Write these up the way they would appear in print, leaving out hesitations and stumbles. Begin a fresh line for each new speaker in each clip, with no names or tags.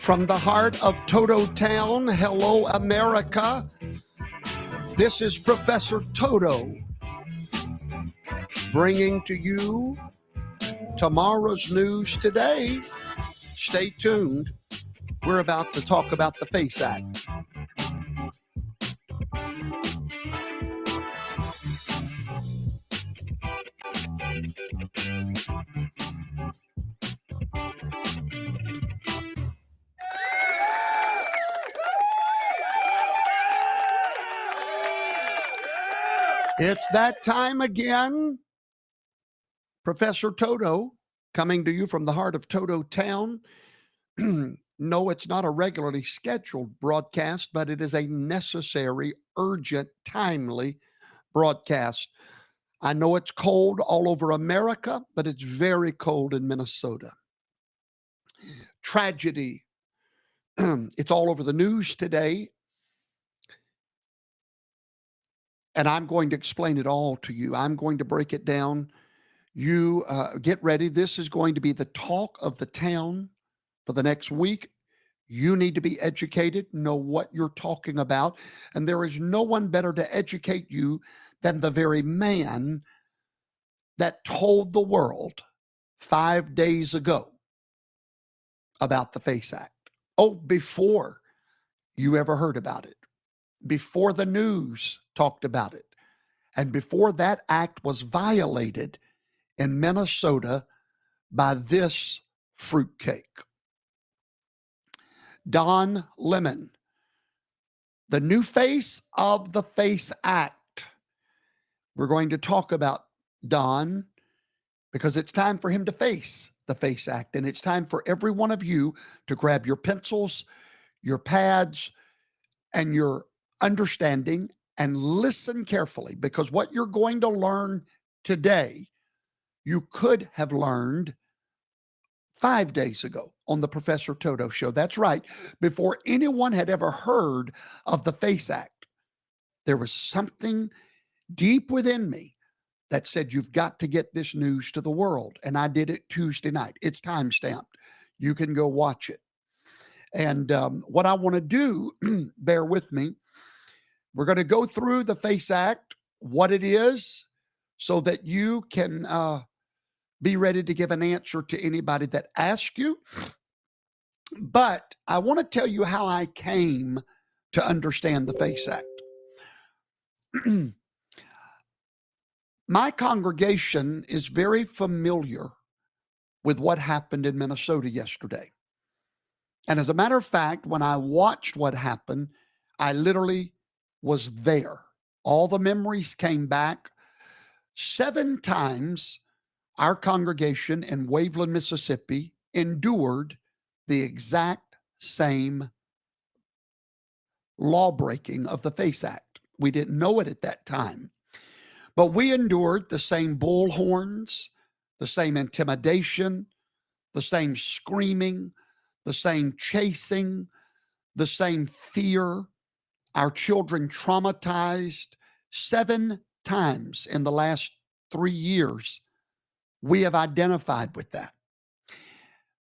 From the heart of Toto Town, hello America. This is Professor Toto bringing to you tomorrow's news today. Stay tuned. We're about to talk about the FACE Act. It's that time again. Professor Toto coming to you from the heart of Toto Town. No, it's not a regularly scheduled broadcast, but it is a necessary, urgent, timely broadcast. I know it's cold all over America, but it's very cold in Minnesota. Tragedy. It's all over the news today. And I'm going to explain it all to you. I'm going to break it down. You get ready. This is going to be the talk of the town for the next week. You need to be educated, know what you're talking about. And there is no one better to educate you than the very man that told the world 5 days ago about the FACE Act. Oh, before you ever heard about it, before the news talked about it, and before that act was violated in Minnesota by this fruitcake. Don Lemon, the new face of the FACE Act. We're going to talk about Don because it's time for him to face the FACE Act, and it's time for every one of you to grab your pencils, your pads, and your understanding and listen carefully, because what you're going to learn today, you could have learned 5 days ago on the Professor Toto show. That's right. Before anyone had ever heard of the FACE Act, there was something deep within me that said, you've got to get this news to the world. And I did it Tuesday night. It's time-stamped. You can go watch it. And what I want to do, bear with me, we're going to go through the FACE Act, what it is, so that you can be ready to give an answer to anybody that asks you. But I want to tell you how I came to understand the FACE Act. My congregation is very familiar with what happened in Minnesota yesterday. And as a matter of fact, when I watched what happened, I literally was there. All the memories came back. 7 times our congregation in Waveland, Mississippi endured the exact same law breaking of the FACE Act. We didn't know it at that time, but we endured the same bullhorns, the same intimidation, the same screaming, the same chasing, the same fear. Our children traumatized. 7 times in the last 3 years, we have identified with that.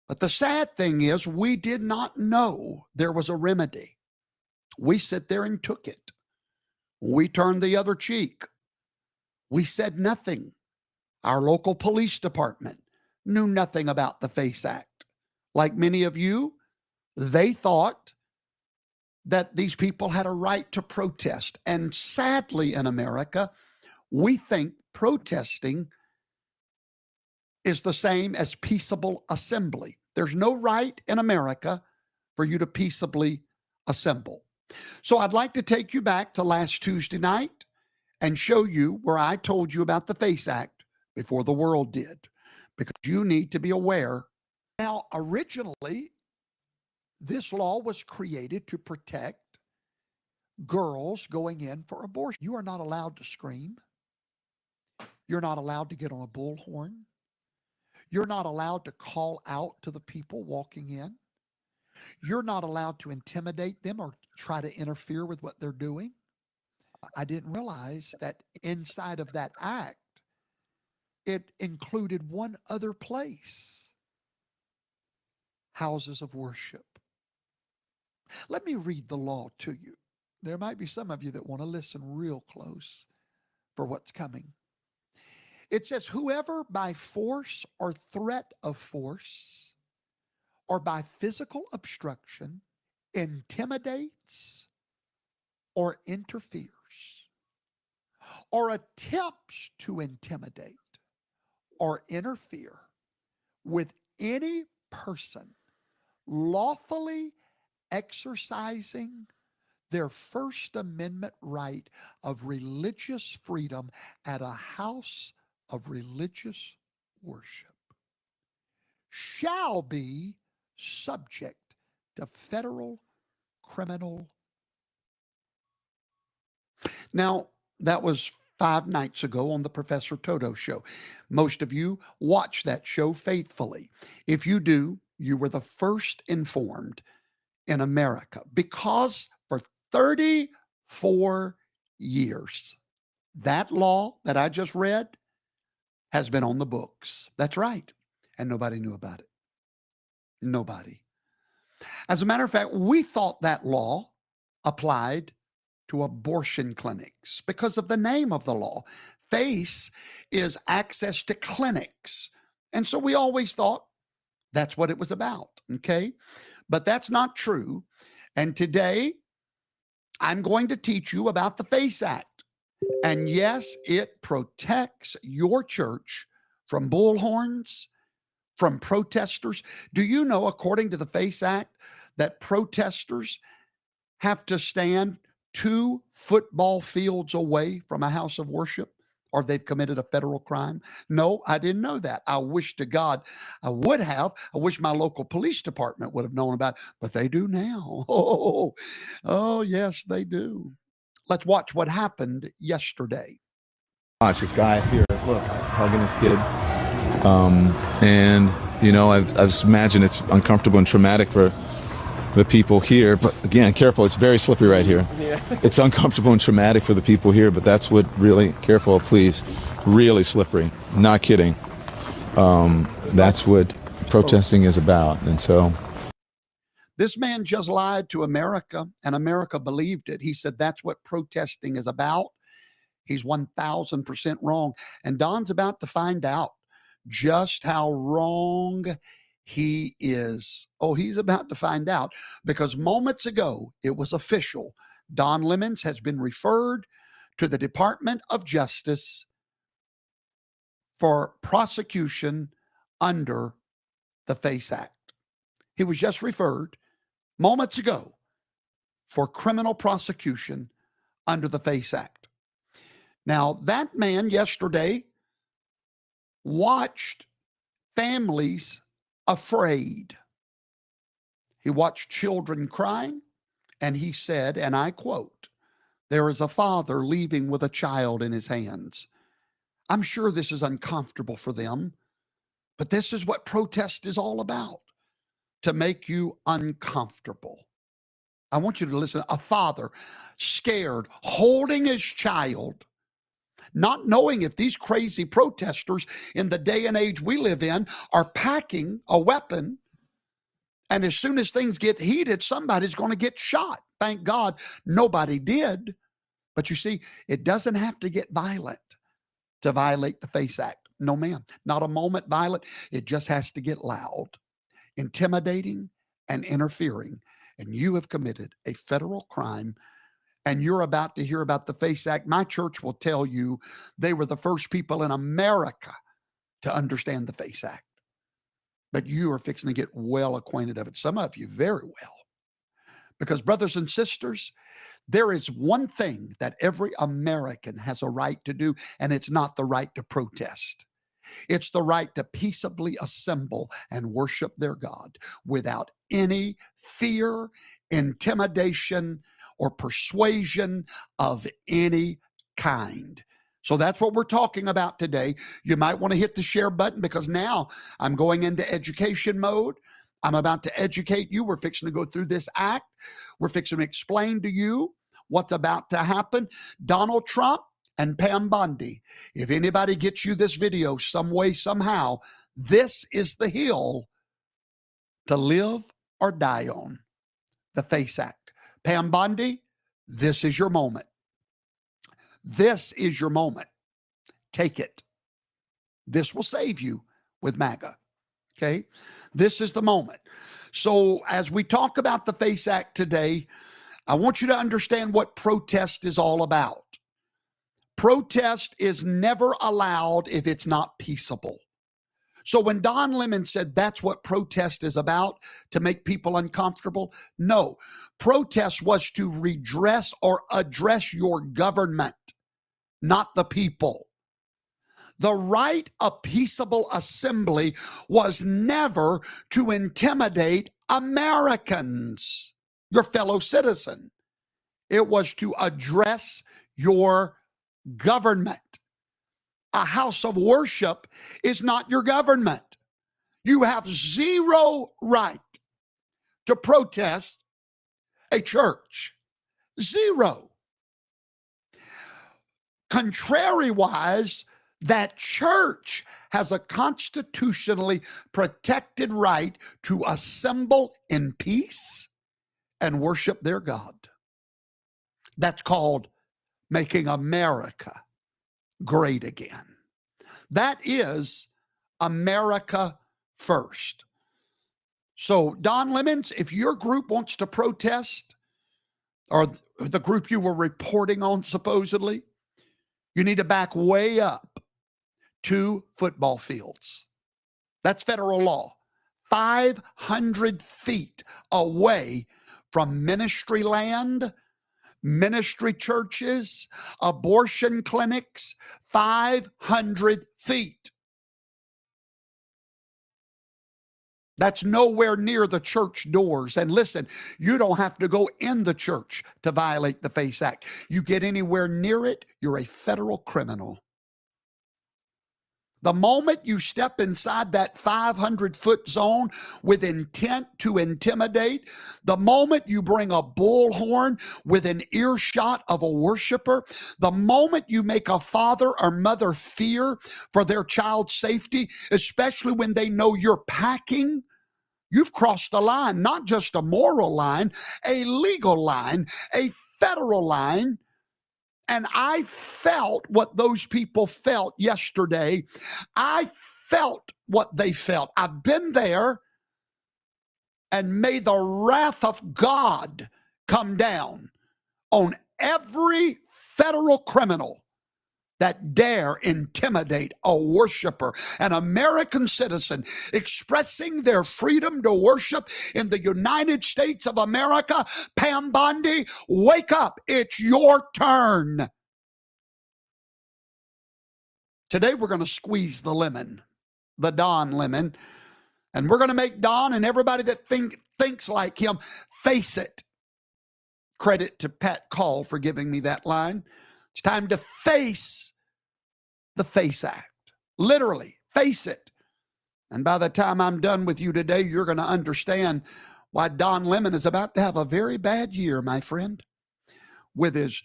But the sad thing is, we did not know there was a remedy. We sit there and took it. We turned the other cheek. We said nothing. Our local police department knew nothing about the FACE Act. Like many of you, they thought that these people had a right to protest. And sadly, in America, we think protesting is the same as peaceable assembly. There's no right in America for you to peaceably assemble. So I'd like to take you back to last Tuesday night and show you where I told you about the FACE Act before the world did, because you need to be aware. Now, originally, this law was created to protect girls going in for abortion. You are not allowed to scream. You're not allowed to get on a bullhorn. You're not allowed to call out to the people walking in. You're not allowed to intimidate them or try to interfere with what they're doing. I didn't realize that inside of that act, it included one other place: houses of worship. Let me read the law to you. There might be some of you that want to listen real close for what's coming. It says, whoever by force or threat of force or by physical obstruction intimidates or interferes or attempts to intimidate or interfere with any person lawfully exercising their First Amendment right of religious freedom at a house of religious worship shall be subject to federal criminal. Now, that was 5 nights ago on the Professor Toto show. Most of you watch that show faithfully. If you do, you were the first informed in America because for 34 years, that law that I just read has been on the books. That's right. And nobody knew about it. Nobody. As a matter of fact, we thought that law applied to abortion clinics because of the name of the law. FACE is access to clinics. And so we always thought that's what it was about. Okay. But that's not true. And today I'm going to teach you about the FACE Act. And yes, it protects your church from bullhorns, from protesters. Do you know, according to the FACE Act, that protesters have to stand 2 football fields away from a house of worship, or they've committed a federal crime? No, I didn't know that. I wish to God I would have. I wish my local police department would have known about it, but they do now. Oh, yes, they do. Let's watch what happened yesterday.
Watch this guy here, look, he's hugging his kid. And, you know, I've imagined it's uncomfortable and traumatic for the people here. But again, careful, it's very slippery right here. Yeah. It's uncomfortable and traumatic for the people here, but that's what really, careful, please, really slippery. Not kidding. That's what protesting is about. And so
this man just lied to America, and America believed it. He said that's what protesting is about. He's 1,000% wrong. And Don's about to find out just how wrong he is. Oh, he's about to find out, because moments ago, it was official. Don Lemons has been referred to the Department of Justice for prosecution under the FACE Act. He was just referred moments ago for criminal prosecution under the FACE Act. Now, that man yesterday watched families afraid. He watched children crying, and he said, and I quote, "There is a father leaving with a child in his hands. I'm sure this is uncomfortable for them, but this is what protest is all about, to make you uncomfortable." I want you to listen. A father scared, holding his child, not knowing if these crazy protesters in the day and age we live in are packing a weapon. And as soon as things get heated, somebody's going to get shot. Thank God nobody did. But you see, it doesn't have to get violent to violate the FACE Act. No, ma'am. Not a moment violent. It just has to get loud, intimidating, and interfering. And you have committed a federal crime. And you're about to hear about the FACE Act. My church will tell you they were the first people in America to understand the FACE Act. But you are fixing to get well acquainted of it. Some of you very well. Because, brothers and sisters, there is one thing that every American has a right to do, and it's not the right to protest. It's the right to peaceably assemble and worship their God without any fear, intimidation, or persuasion of any kind. So that's what we're talking about today. You might want to hit the share button, because now I'm going into education mode. I'm about to educate you. We're fixing to go through this act. We're fixing to explain to you what's about to happen. Donald Trump and Pam Bondi, if anybody gets you this video some way, somehow, this is the hill to live or die on. the FACE Act. Pam Bondi, this is your moment. This is your moment. Take it. This will save you with MAGA. Okay? This is the moment. So as we talk about the FACE Act today, I want you to understand what protest is all about. Protest is never allowed if it's not peaceable. So when Don Lemon said that's what protest is about, to make people uncomfortable, no. Protest was to redress or address your government, not the people. The right of peaceable assembly was never to intimidate Americans, your fellow citizen. It was to address your government. A house of worship is not your government. You have zero right to protest a church. Zero. Contrary-wise, that church has a constitutionally protected right to assemble in peace and worship their God. That's called making America great again. That is America first. So, Don Lemons, if your group wants to protest, or the group you were reporting on supposedly, you need to back way up 2 football fields. That's federal law. 500 feet away from ministry land, ministry churches, abortion clinics, 500 feet. That's nowhere near the church doors. And listen, you don't have to go in the church to violate the FACE Act. You get anywhere near it, you're a federal criminal. The moment you step inside that 500-foot zone with intent to intimidate, the moment you bring a bullhorn within earshot of a worshiper, the moment you make a father or mother fear for their child's safety, especially when they know you're packing, you've crossed a line, not just a moral line, a legal line, a federal line. And I felt what those people felt yesterday. I felt what they felt. I've been there, and may the wrath of God come down on every federal criminal that dare intimidate a worshiper, an American citizen expressing their freedom to worship in the United States of America. Pam Bondi, wake up. It's your turn. Today we're going to squeeze the lemon, the Don lemon, and we're going to make Don and everybody that thinks like him face it. Credit to Pat Call for giving me that line. It's time to face the FACE Act. Literally, face it. And by the time I'm done with you today, you're going to understand why Don Lemon is about to have a very bad year, my friend, with his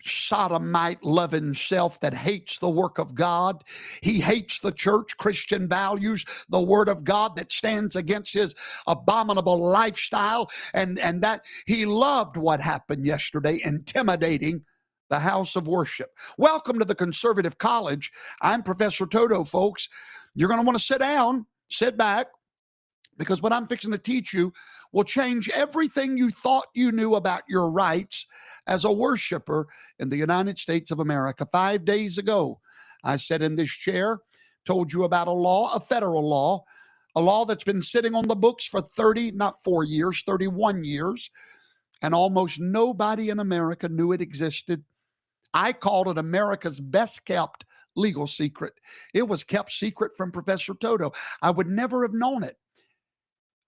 sodomite loving self that hates the work of God. He hates the church, Christian values, the word of God, that stands against his abominable lifestyle, and that he loved what happened yesterday, intimidating the house of worship. Welcome to the Conservative College. I'm Professor Toto, folks. You're going to want to sit down, sit back, because what I'm fixing to teach you will change everything you thought you knew about your rights as a worshiper in the United States of America. 5 days ago, I sat in this chair, told you about a law, a federal law, a law that's been sitting on the books for 31 years, and almost nobody in America knew it existed. I called it America's best kept legal secret. It was kept secret from Professor Toto. I would never have known it.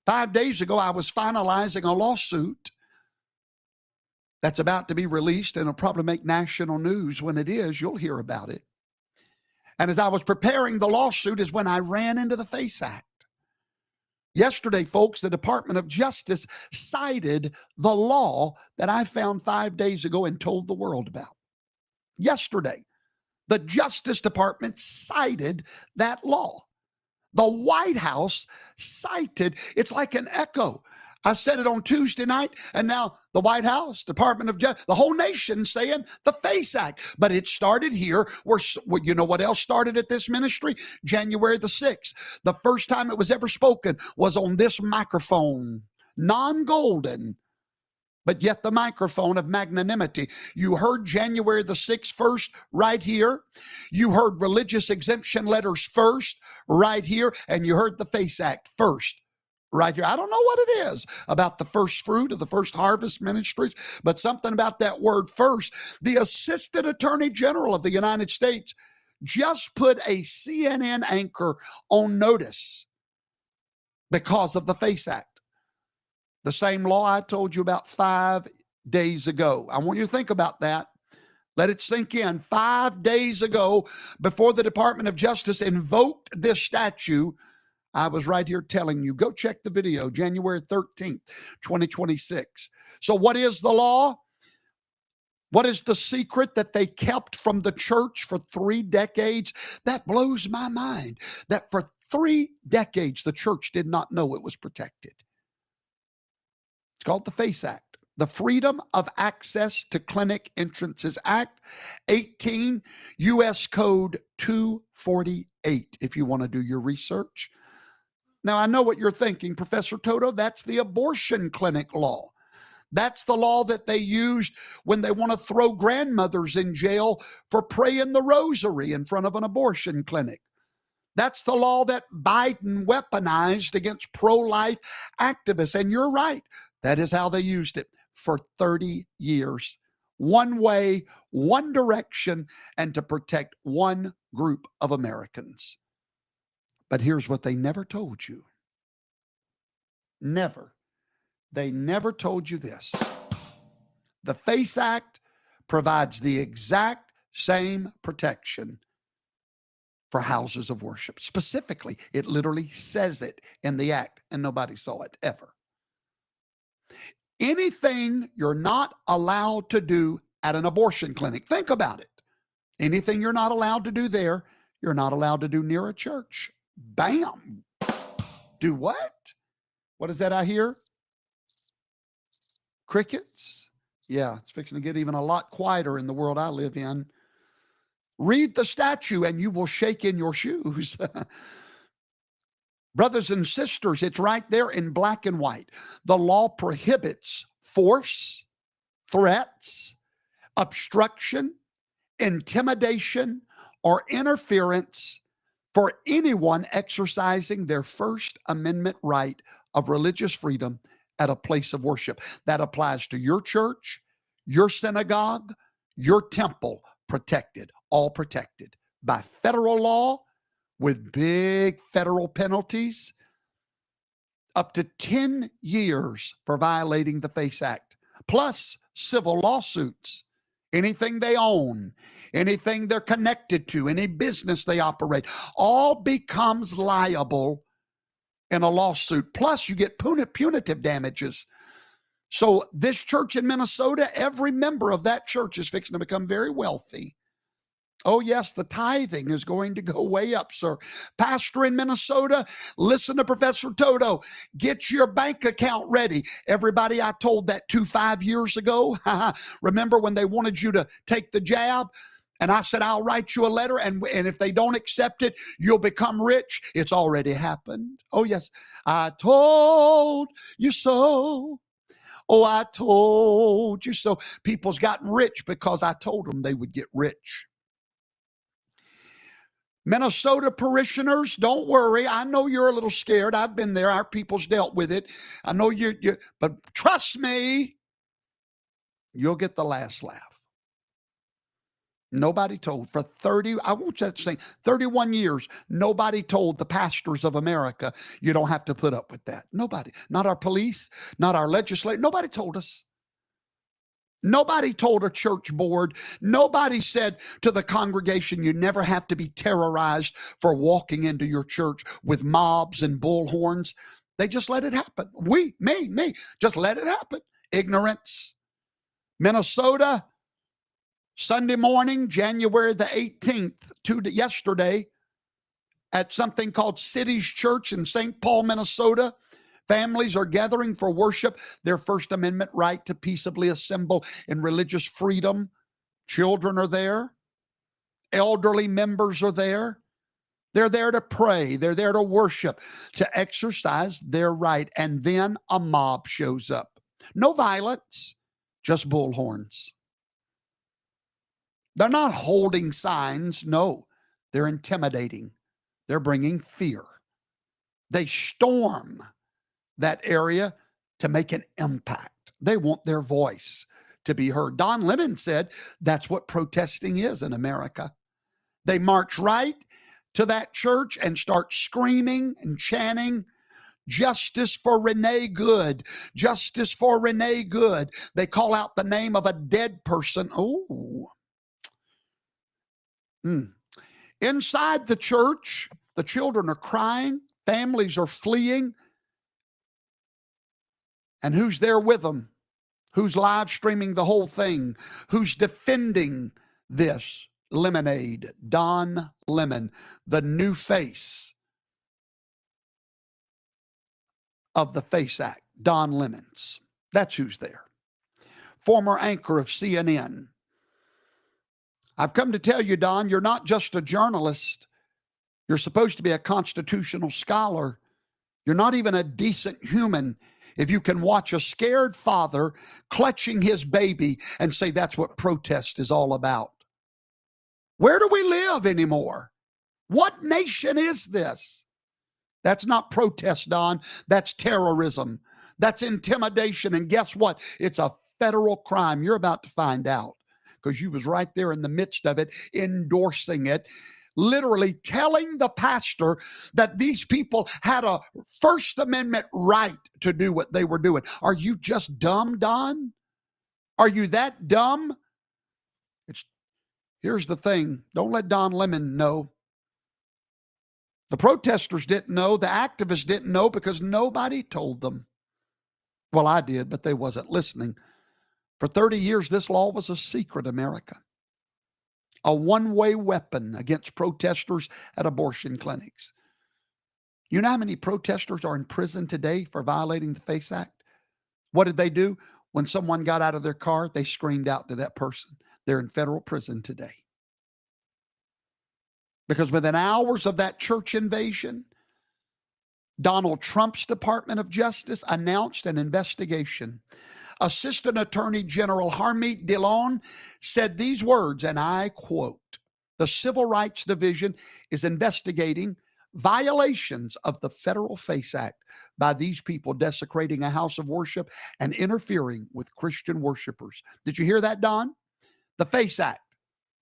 5 days ago, I was finalizing a lawsuit that's about to be released, and it'll probably make national news. When it is, you'll hear about it. And as I was preparing the lawsuit is when I ran into the FACE Act. Yesterday, folks, the Department of Justice cited the law that I found 5 days ago and told the world about. Yesterday, the Justice Department cited that law. The White House cited, it's like an echo. I said it on Tuesday night, and now the White House, Department of Justice, the whole nation saying the FACE Act. But it started here. You know what else started at this ministry? January the 6th. The first time it was ever spoken was on this microphone, non-golden, but yet the microphone of magnanimity. You heard January the 6th first right here. You heard religious exemption letters first right here. And you heard the FACE Act first right here. I don't know what it is about the first fruit of the first harvest ministries, but something about that word first. The Assistant Attorney General of the United States just put a CNN anchor on notice because of the FACE Act. The same law I told you about 5 days ago. I want you to think about that. Let it sink in. 5 days ago, before the Department of Justice invoked this statute, I was right here telling you, go check the video, January 13th, 2026. So what is the law? What is the secret that they kept from the church for 3 decades? That blows my mind, that for 3 decades, the church did not know it was protected. It's called the FACE Act, the Freedom of Access to Clinic Entrances Act, 18 U.S. Code 248, if you want to do your research. Now, I know what you're thinking, Professor Toto, that's the abortion clinic law. That's the law that they used when they want to throw grandmothers in jail for praying the rosary in front of an abortion clinic. That's the law that Biden weaponized against pro-life activists. And you're right, that is how they used it for 30 years. One way, one direction, and to protect one group of Americans. But here's what they never told you. Never. They never told you this. The FACE Act provides the exact same protection for houses of worship. Specifically, it literally says it in the act, and nobody saw it ever. Anything you're not allowed to do at an abortion clinic, think about it. Anything you're not allowed to do there, you're not allowed to do near a church. Bam. Do what? What is that I hear? Crickets? Yeah, it's fixing to get even a lot quieter in the world I live in. Read the statute and you will shake in your shoes. Brothers and sisters, it's right there in black and white. The law prohibits force, threats, obstruction, intimidation, or interference for anyone exercising their First Amendment right of religious freedom at a place of worship. That applies to your church, your synagogue, your temple, protected, all protected by federal law with big federal penalties, up to 10 years for violating the FACE Act, plus civil lawsuits. Anything they own, anything they're connected to, any business they operate, all becomes liable in a lawsuit. Plus, you get punitive damages. So this church in Minnesota, every member of that church is fixing to become very wealthy. Oh, yes, the tithing is going to go way up, sir. Pastor in Minnesota, listen to Professor Toto. Get your bank account ready. Everybody I told that to 5 years ago, remember when they wanted you to take the jab? And I said, I'll write you a letter, and if they don't accept it, you'll become rich. It's already happened. Oh, yes, I told you so. Oh, I told you so. People's gotten rich because I told them they would get rich. Minnesota parishioners, don't worry. I know you're a little scared. I've been there. Our people's dealt with it. I know you, but trust me, you'll get the last laugh. Nobody told for 30, I won't say 31 years, nobody told the pastors of America, you don't have to put up with that. Nobody, not our police, not our legislature. Nobody told us. Nobody told a church board. Nobody said to the congregation, you never have to be terrorized for walking into your church with mobs and bullhorns. They just let it happen. Me, just let it happen. Ignorance. Minnesota, Sunday morning, January the 18th, yesterday, at something called Cities Church in St. Paul, Minnesota, Families are gathering for worship, their First Amendment right to peaceably assemble in religious freedom. Children are there. Elderly members are there. They're there to pray. They're there to worship, to exercise their right. And then a mob shows up. No violence, just bullhorns. They're not holding signs. No, they're intimidating. They're bringing fear. They storm that area to make an impact. They want their voice to be heard. Don Lemon said that's what protesting is in America. They march right to that church and start screaming and chanting, "Justice for Renee Good, justice for Renee Good." They call out the name of a dead person. Oh. Inside the church, the children are crying, families are fleeing. And who's there with them? Who's live streaming the whole thing? Who's defending this? Lemonade, Don Lemon, the new face of the FACE Act, Don Lemons. That's who's there. Former anchor of CNN. I've come to tell you, Don, you're not just a journalist. You're supposed to be a constitutional scholar. You're not even a decent human if you can watch a scared father clutching his baby and say that's what protest is all about. Where do we live anymore? What nation is this? That's not protest, Don. That's terrorism. That's intimidation. And guess what? It's a federal crime. You're about to find out because you was right there in the midst of it, endorsing it, literally telling the pastor that these people had a First Amendment right to do what they were doing. Are you just dumb, Don? Are you that dumb? Here's the thing. Don't let Don Lemon know. The protesters didn't know. The activists didn't know because nobody told them. Well, I did, but they wasn't listening. For 30 years, this law was a secret, America. A one-way weapon against protesters at abortion clinics. You know how many protesters are in prison today for violating the FACE Act? What did they do? When someone got out of their car, they screamed out to that person. They're in federal prison today. Because within hours of that church invasion, Donald Trump's Department of Justice announced an investigation. Assistant Attorney General Harmeet Dillon said these words, and I quote, "The Civil Rights Division is investigating violations of the federal FACE Act by these people desecrating a house of worship and interfering with Christian worshipers." Did you hear that, Don? The FACE Act.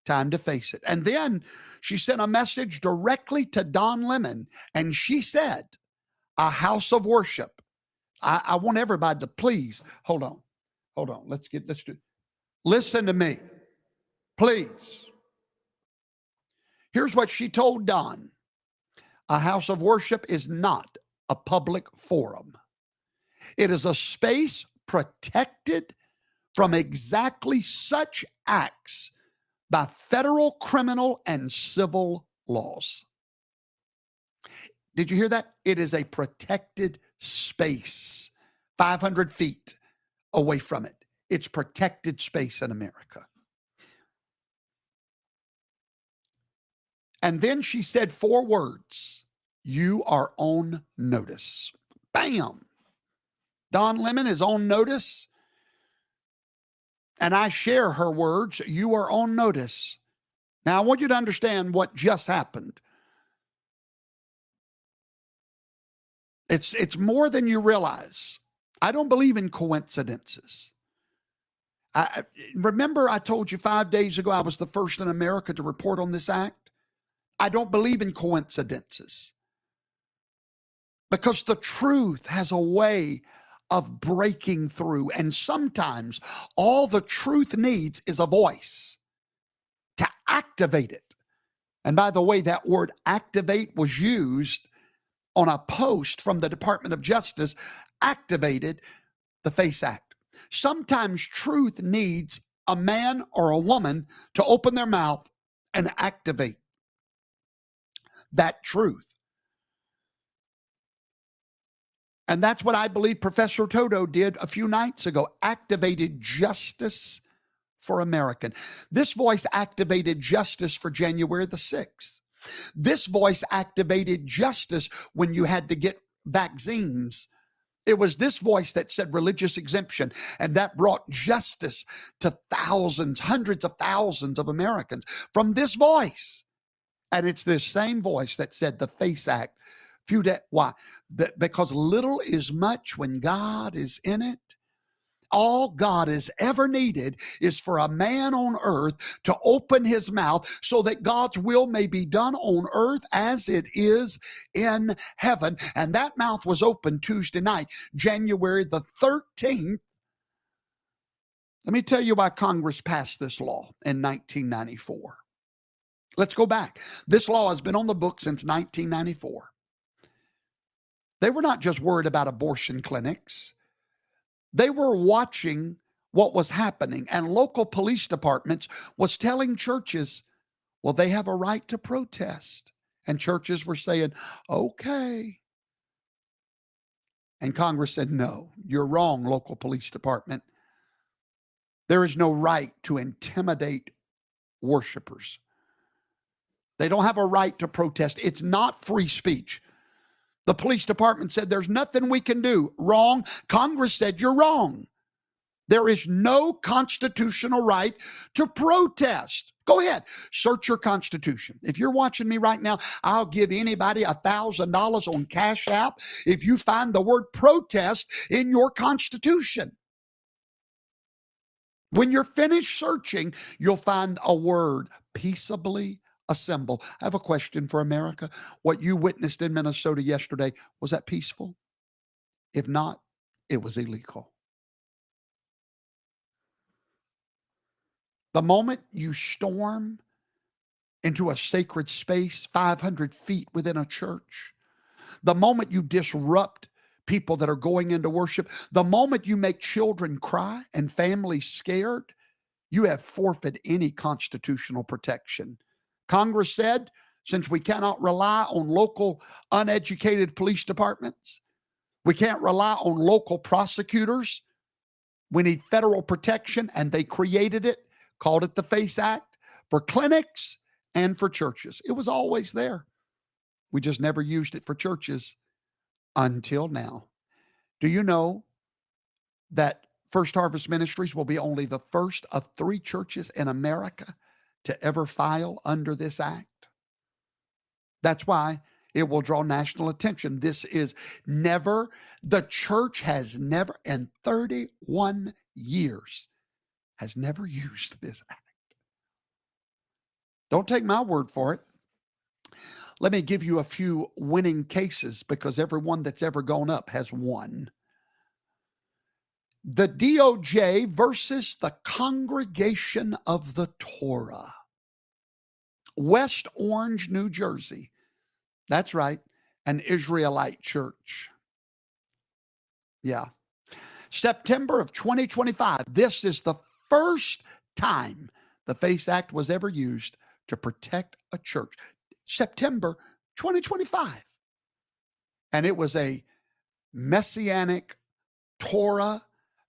Time to face it. And then she sent a message directly to Don Lemon, and she said, "A house of worship." I want everybody to please, hold on. Let's do. Listen to me, please. Here's what she told Don. A house of worship is not a public forum. It is a space protected from exactly such acts by federal criminal and civil laws. Did you hear that? It is a protected space, 500 feet away from it. It's protected space in America. And then she said 4 words. You are on notice. Bam. Don Lemon is on notice. And I share her words. You are on notice. Now, I want you to understand what just happened. It's more than you realize. I don't believe in coincidences. Remember I told you 5 days ago I was the first in America to report on this act? I don't believe in coincidences. Because the truth has a way of breaking through. And sometimes all the truth needs is a voice to activate it. And by the way, that word activate was used on a post from the Department of Justice, activated the FACE Act. Sometimes truth needs a man or a woman to open their mouth and activate that truth. And that's what I believe Professor Toto did a few nights ago, activated justice for American. This voice activated justice for January the 6th. This voice activated justice when you had to get vaccines. It was this voice that said religious exemption, and that brought justice to thousands, hundreds of thousands of Americans from this voice. And it's this same voice that said the FACE Act. Why? Because little is much when God is in it. All God has ever needed is for a man on earth to open his mouth so that God's will may be done on earth as it is in heaven. And that mouth was open Tuesday night, January the 13th. Let me tell you why Congress passed this law in 1994. Let's go back. This law has been on the books since 1994. They were not just worried about abortion clinics. They were watching what was happening, and local police departments was telling churches, well, they have a right to protest. And churches were saying, okay. And Congress said, no, you're wrong, local police department. There is no right to intimidate worshipers. They don't have a right to protest. It's not free speech. The police department said there's nothing we can do. Wrong. Congress said you're wrong. There is no constitutional right to protest. Go ahead, search your Constitution. If you're watching me right now, I'll give anybody $1,000 on Cash App if you find the word protest in your Constitution. When you're finished searching, you'll find a word, peaceably assemble. I have a question for America. What you witnessed in Minnesota yesterday, was that peaceful? If not, it was illegal. The moment you storm into a sacred space 500 feet within a church, the moment you disrupt people that are going into worship, the moment you make children cry and families scared, you have forfeited any constitutional protection. Congress said, since we cannot rely on local uneducated police departments, we can't rely on local prosecutors, we need federal protection, and they created it, called it the FACE Act, for clinics and for churches. It was always there. We just never used it for churches until now. Do you know that First Harvest Ministries will be only the first of 3 churches in America to ever file under this act? That's why it will draw national attention. This is never, the church has never, in 31 years, has never used this act. Don't take my word for it. Let me give you a few winning cases, because everyone that's ever gone up has won. The DOJ versus the Congregation of the Torah. West Orange, New Jersey. That's right, an Israelite church. Yeah. September of 2025. This is the first time the FACE Act was ever used to protect a church. September 2025. And it was a Messianic Torah,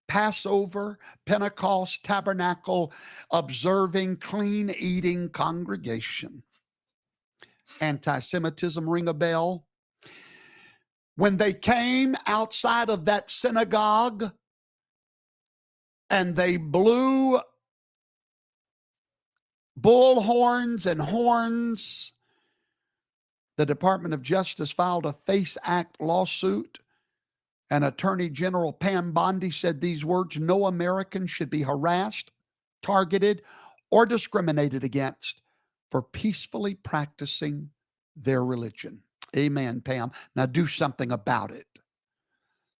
Passover, Pentecost, Tabernacle, observing, clean eating congregation. Anti-Semitism ring a bell? When they came outside of that synagogue and they blew bullhorns and horns, the Department of Justice filed a FACE Act lawsuit, and Attorney General Pam Bondi said these words: no American should be harassed, targeted, or discriminated against for peacefully practicing their religion. Amen, Pam. Now do something about it.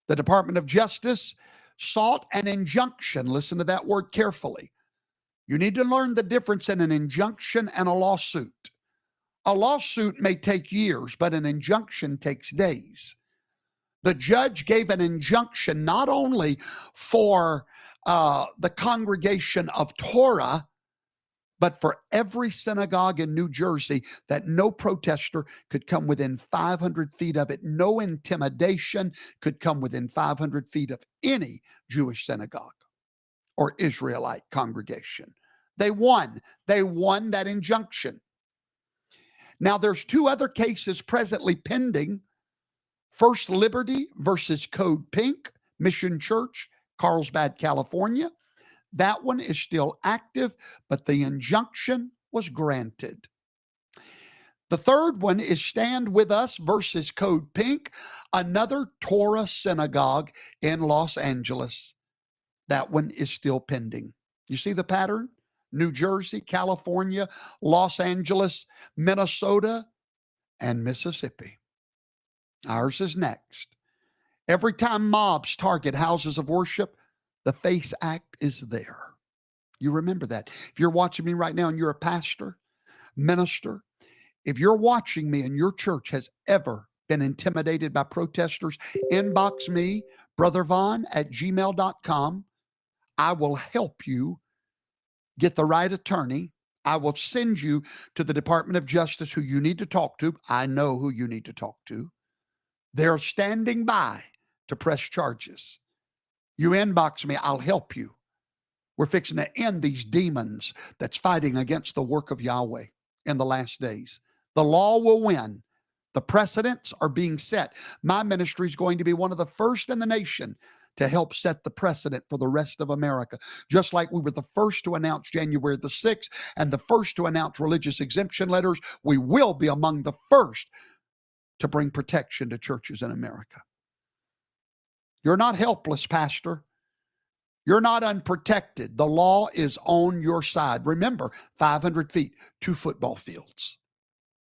The Department of Justice sought an injunction. Listen to that word carefully. You need to learn the difference in an injunction and a lawsuit. A lawsuit may take years, but an injunction takes days. The judge gave an injunction not only for the Congregation of Torah, but for every synagogue in New Jersey, that no protester could come within 500 feet of it. No intimidation could come within 500 feet of any Jewish synagogue or Israelite congregation. They won. They won that injunction. Now, there's two other cases presently pending. First Liberty versus Code Pink, Mission Church, Carlsbad, California. That one is still active, but the injunction was granted. The third one is Stand With Us versus Code Pink, another Torah synagogue in Los Angeles. That one is still pending. You see the pattern? New Jersey, California, Los Angeles, Minnesota, and Mississippi. Ours is next. Every time mobs target houses of worship, the FACE Act is there. You remember that. If you're watching me right now and you're a pastor, minister, if you're watching me and your church has ever been intimidated by protesters, inbox me, brothervon@gmail.com. I will help you get the right attorney. I will send you to the Department of Justice who you need to talk to. I know who you need to talk to. They're standing by to press charges. You inbox me, I'll help you. We're fixing to end these demons that's fighting against the work of Yahweh in the last days. The law will win. The precedents are being set. My ministry is going to be one of the first in the nation to help set the precedent for the rest of America. Just like we were the first to announce January the 6th and the first to announce religious exemption letters, we will be among the first to bring protection to churches in America. You're not helpless, Pastor. You're not unprotected. The law is on your side. Remember, 500 feet, 2 football fields.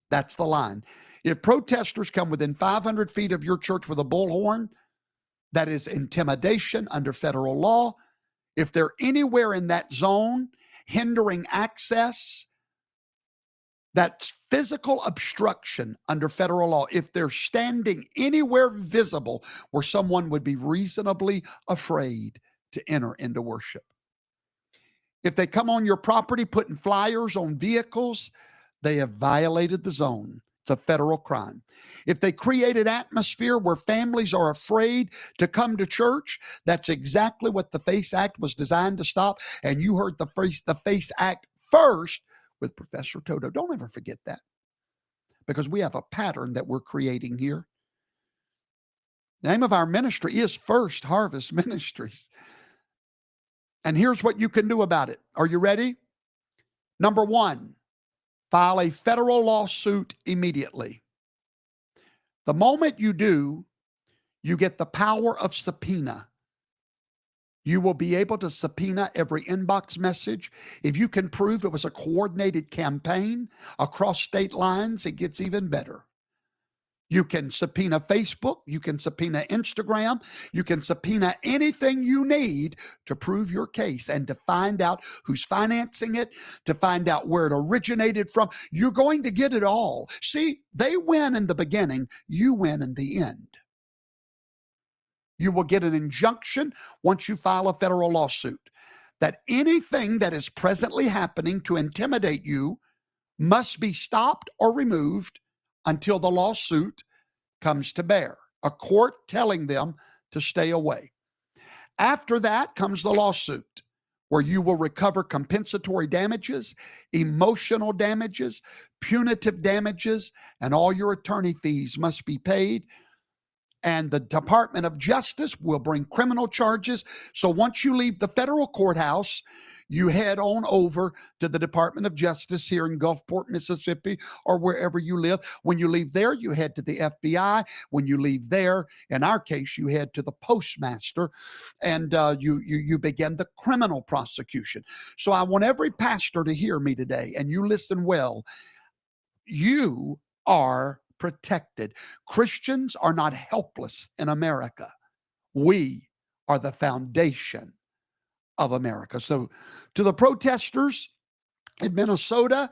That's the line. If protesters come within 500 feet of your church with a bullhorn, that is intimidation under federal law. If they're anywhere in that zone hindering access, that's physical obstruction under federal law. If they're standing anywhere visible where someone would be reasonably afraid to enter into worship. If they come on your property putting flyers on vehicles, they have violated the zone. It's a federal crime. If they create an atmosphere where families are afraid to come to church, that's exactly what the FACE Act was designed to stop. And you heard the FACE Act first with Professor Toto. Don't ever forget that, because we have a pattern that we're creating here. The name of our ministry is First Harvest Ministries. And here's what you can do about it. Are you ready? Number one, file a federal lawsuit immediately. The moment you do, you get the power of subpoena. You will be able to subpoena every inbox message. If you can prove it was a coordinated campaign across state lines, it gets even better. You can subpoena Facebook. You can subpoena Instagram. You can subpoena anything you need to prove your case and to find out who's financing it, to find out where it originated from. You're going to get it all. See, they win in the beginning. You win in the end. You will get an injunction once you file a federal lawsuit that anything that is presently happening to intimidate you must be stopped or removed until the lawsuit comes to bear, a court telling them to stay away. After that comes the lawsuit, where you will recover compensatory damages, emotional damages, punitive damages, and all your attorney fees must be paid. And the Department of Justice will bring criminal charges. So once you leave the federal courthouse, you head on over to the Department of Justice here in Gulfport, Mississippi, or wherever you live. When you leave there, you head to the FBI. When you leave there, in our case, you head to the postmaster, and you begin the criminal prosecution. So I want every pastor to hear me today, and you listen well. You are protected. Christians are not helpless in America. We are the foundation of America. So to the protesters in Minnesota,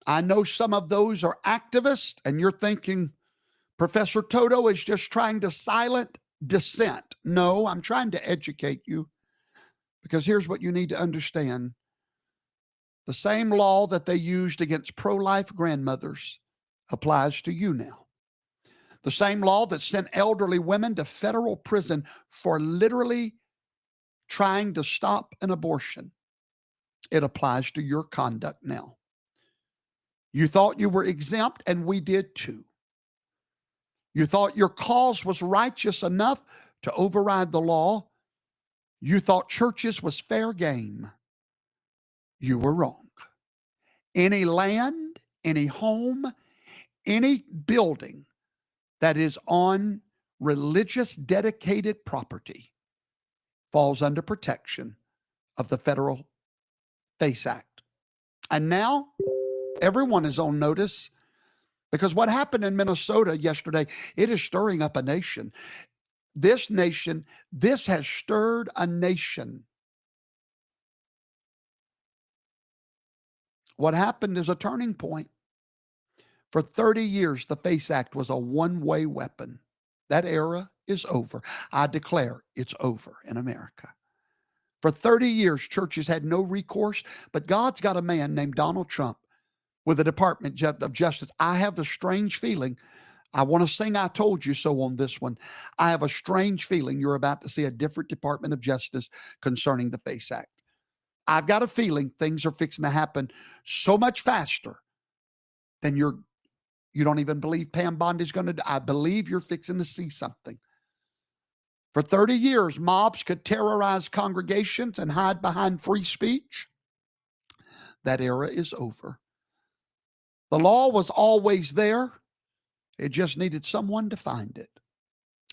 I know some of those are activists, and you're thinking Professor Toto is just trying to silence dissent. No, I'm trying to educate you, because here's what you need to understand. The same law that they used against pro-life grandmothers applies to you now. The same law that sent elderly women to federal prison for literally trying to stop an abortion, it applies to your conduct now. You thought you were exempt, and we did too. You thought your cause was righteous enough to override the law. You thought churches was fair game. You were wrong. Any land, any home, any building that is on religious dedicated property falls under protection of the Federal FACE Act. And now everyone is on notice, because what happened in Minnesota yesterday, it is stirring up a nation. This has stirred a nation. What happened is a turning point. For 30 years, the FACE Act was a one-way weapon. That era is over. I declare it's over in America. For 30 years, churches had no recourse, but God's got a man named Donald Trump with the Department of Justice. I have a strange feeling. I want to sing I Told You So on this one. I have a strange feeling you're about to see a different Department of Justice concerning the FACE Act. I've got a feeling things are fixing to happen so much faster than you don't even believe Pam Bondi is going to do. I believe you're fixing to see something. For 30 years, mobs could terrorize congregations and hide behind free speech. That era is over. The law was always there. It just needed someone to find it.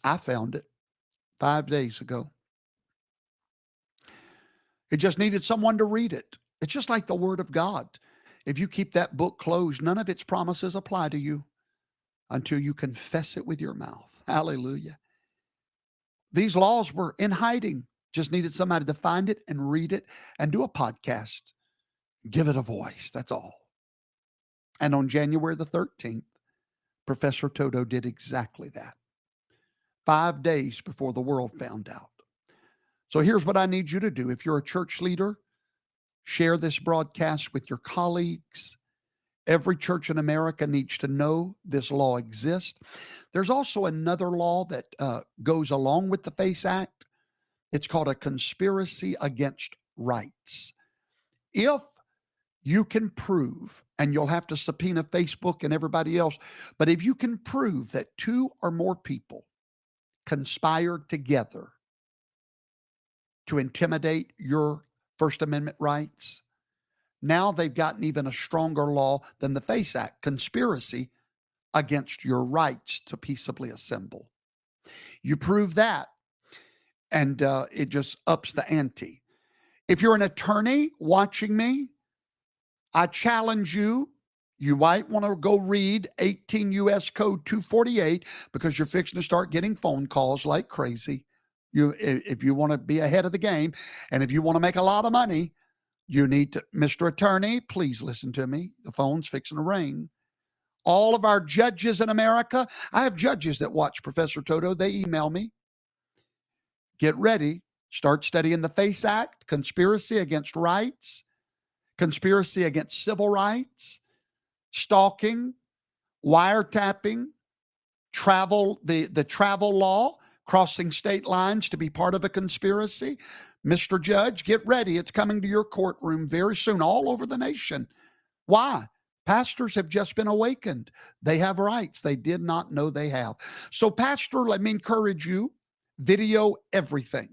I found it 5 days ago. It just needed someone to read it. It's just like the Word of God. If you keep that book closed, none of its promises apply to you until you confess it with your mouth. Hallelujah. These laws were in hiding. Just needed somebody to find it and read it and do a podcast. Give it a voice. That's all. And on January the 13th, Professor Toto did exactly that. 5 days before the world found out. So here's what I need you to do. If you're a church leader, share this broadcast with your colleagues. Every church in America needs to know this law exists. There's also another law that goes along with the FACE Act. It's called a conspiracy against rights. If you can prove, and you'll have to subpoena Facebook and everybody else, but if you can prove that 2 or more people conspired together to intimidate your First Amendment rights, now they've gotten even a stronger law than the FACE Act, conspiracy against your rights to peaceably assemble. You prove that, and it just ups the ante. If you're an attorney watching me, I challenge you. You might want to go read 18 U.S. Code 248, because you're fixing to start getting phone calls like crazy. If you want to be ahead of the game, and if you want to make a lot of money, you need to, Mr. Attorney, please listen to me. The phone's fixing to ring. All of our judges in America, I have judges that watch Professor Toto. They email me. Get ready. Start studying the FACE Act, conspiracy against rights, conspiracy against civil rights, stalking, wiretapping, travel, the travel law, crossing state lines to be part of a conspiracy. Mr. Judge, get ready. It's coming to your courtroom very soon, all over the nation. Why? Pastors have just been awakened. They have rights they did not know they have. So, Pastor, let me encourage you, video everything.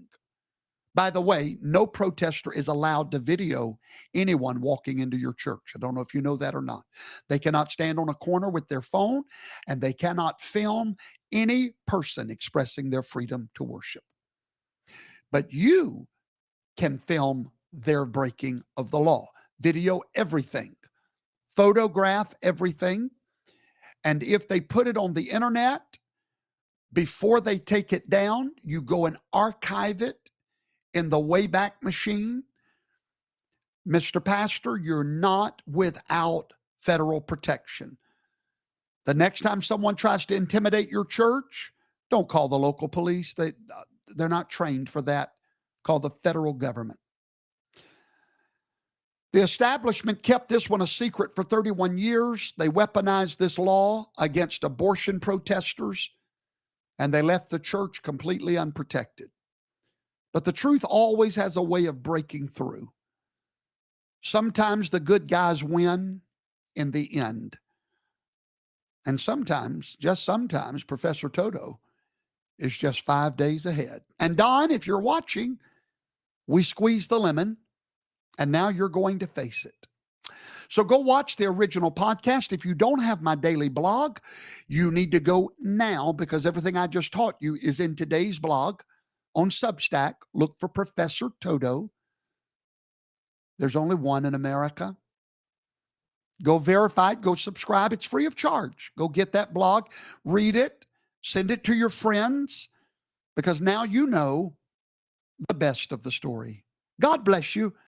By the way, no protester is allowed to video anyone walking into your church. I don't know if you know that or not. They cannot stand on a corner with their phone, and they cannot film any person expressing their freedom to worship. But you can film their breaking of the law. Video everything. Photograph everything. And if they put it on the internet, before they take it down, you go and archive it in the Wayback Machine. Mr. Pastor, you're not without federal protection. The next time someone tries to intimidate your church, don't call the local police. They're not trained for that. Call the federal government. The establishment kept this one a secret for 31 years. They weaponized this law against abortion protesters, and they left the church completely unprotected. But the truth always has a way of breaking through. Sometimes the good guys win in the end. And sometimes, just sometimes, Professor Toto is just 5 days ahead. And Don, if you're watching, we squeezed the lemon, and now you're going to face it. So go watch the original podcast. If you don't have my daily blog, you need to go now, because everything I just taught you is in today's blog on Substack. Look for Professor Toto. There's only one in America. Go verify it. Go subscribe. It's free of charge. Go get that blog. Read it. Send it to your friends, because now you know the best of the story. God bless you.